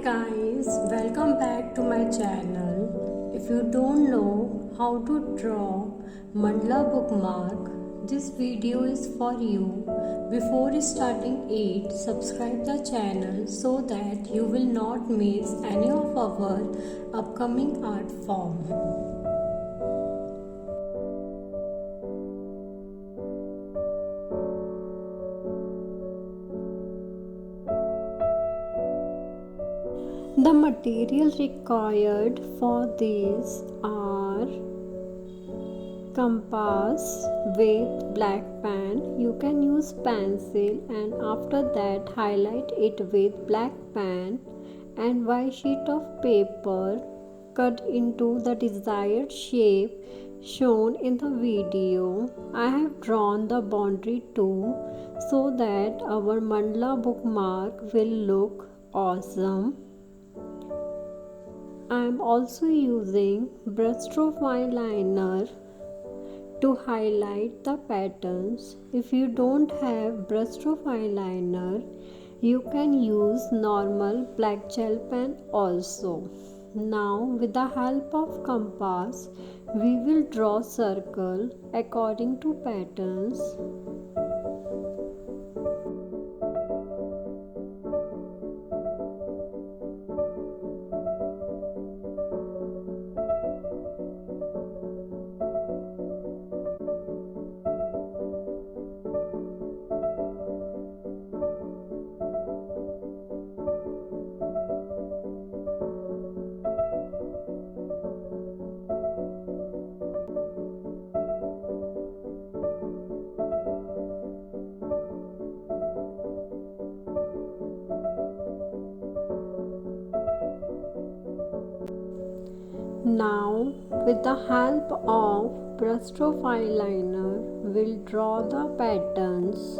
Guys, welcome back to my channel. If you don't know how to draw mandala bookmark, this video is for you. Before starting it, subscribe the channel so that you will not miss any of our upcoming art form. The materials required for this are compass with black pen. You can use pencil and after that highlight it with black pen and white sheet of paper cut into the desired shape shown in the video. I have drawn the boundary too so that our mandala bookmark will look awesome. I am also using brushstroke eyeliner to highlight the patterns. If you don't have brushstroke eyeliner, you can use normal black gel pen also. Now with the help of compass, we will draw circle according to patterns. Now, with the help of brushstroke eyeliner, we'll draw the patterns.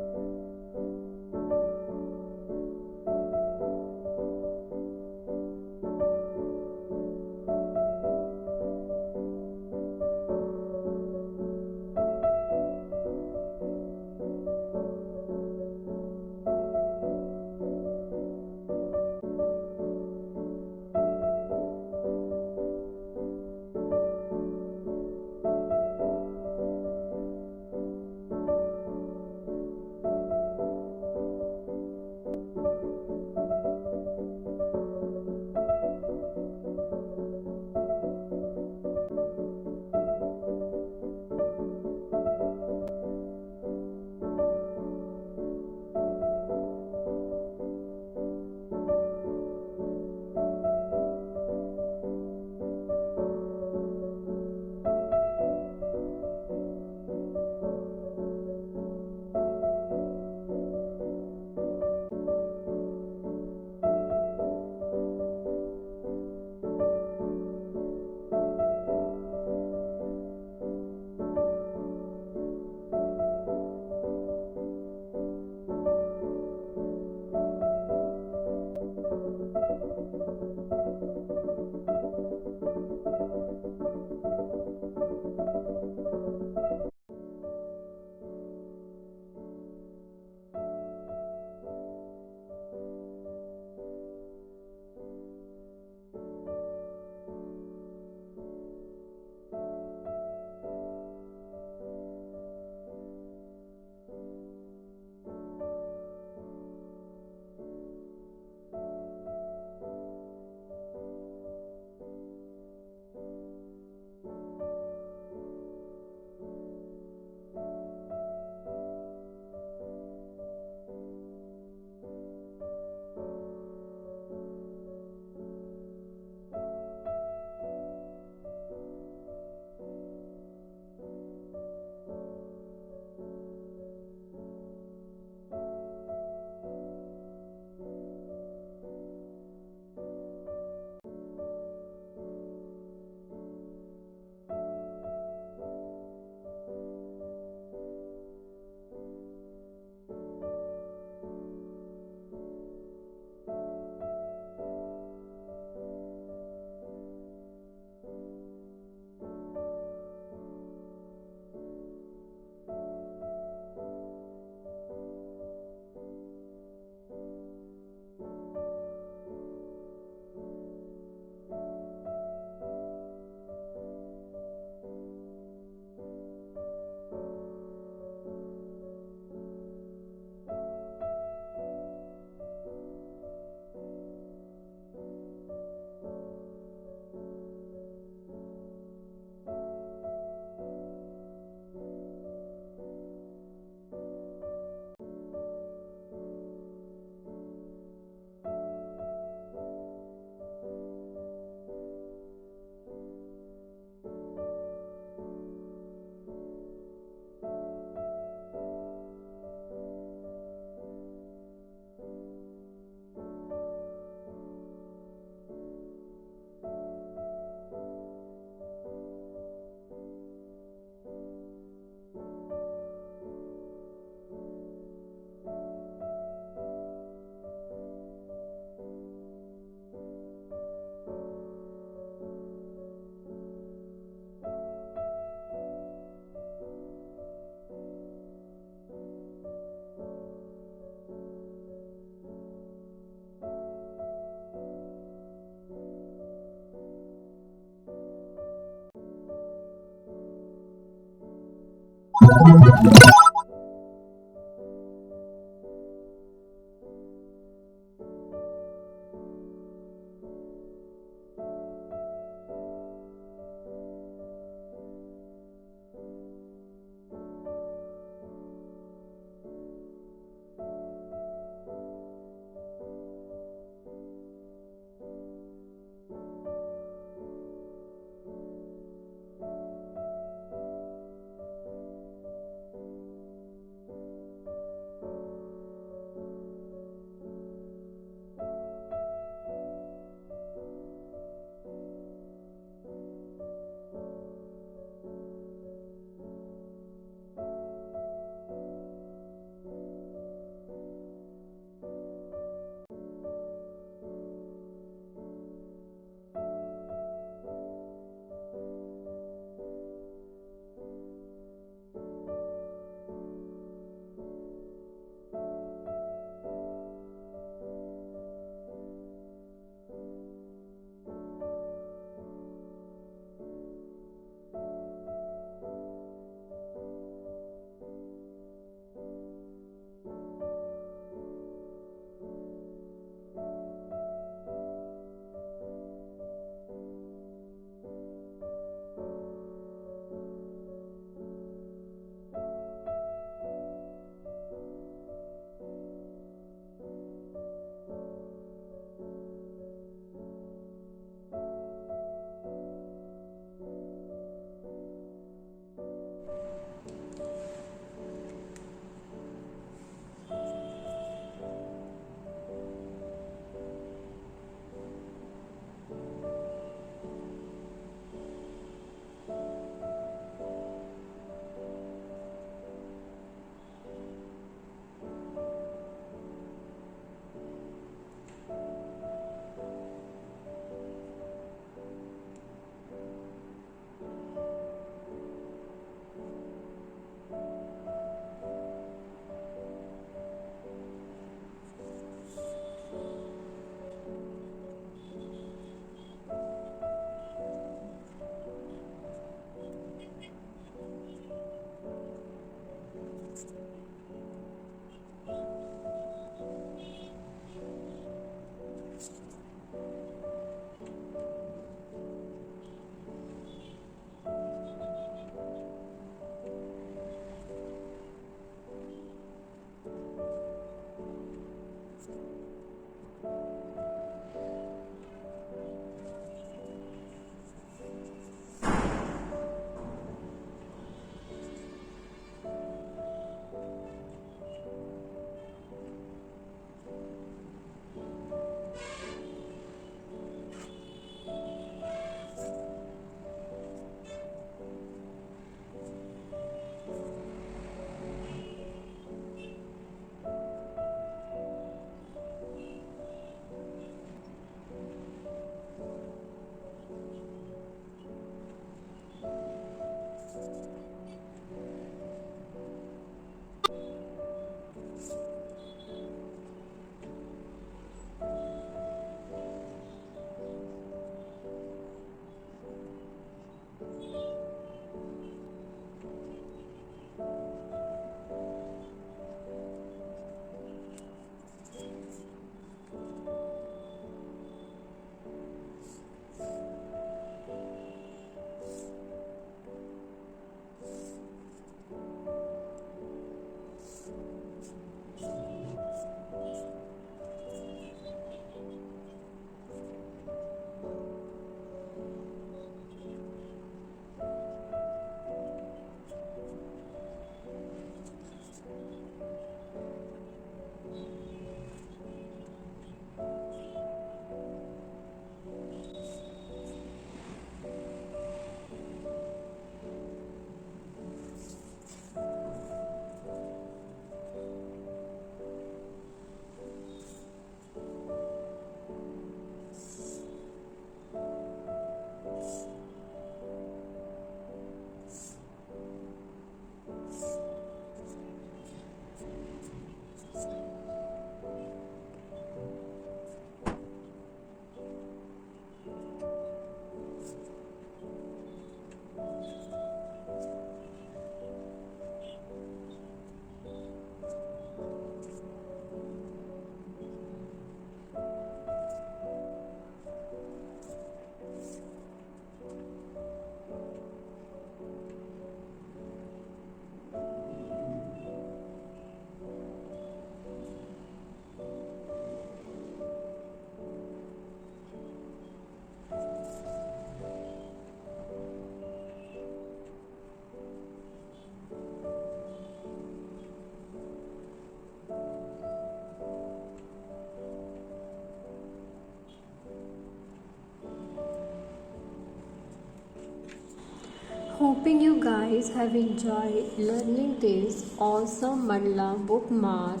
Hoping you guys have enjoyed learning this awesome Mandala bookmark.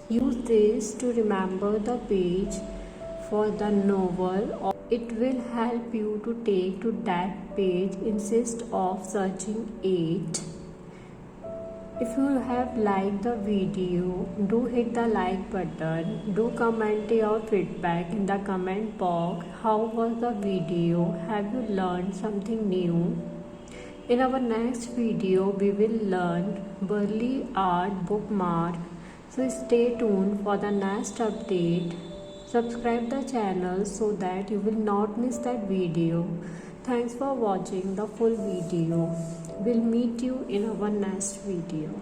Use this to remember the page for the novel, or it will help you to take to that page instead of searching it. If you have liked the video, do hit the like button. Do comment your feedback in the comment box. How was the video? Have you learned something new? In our next video, we will learn Burly Art bookmark. So stay tuned for the next update. Subscribe the channel so that you will not miss that video. Thanks for watching the full video. We'll meet you in our next video.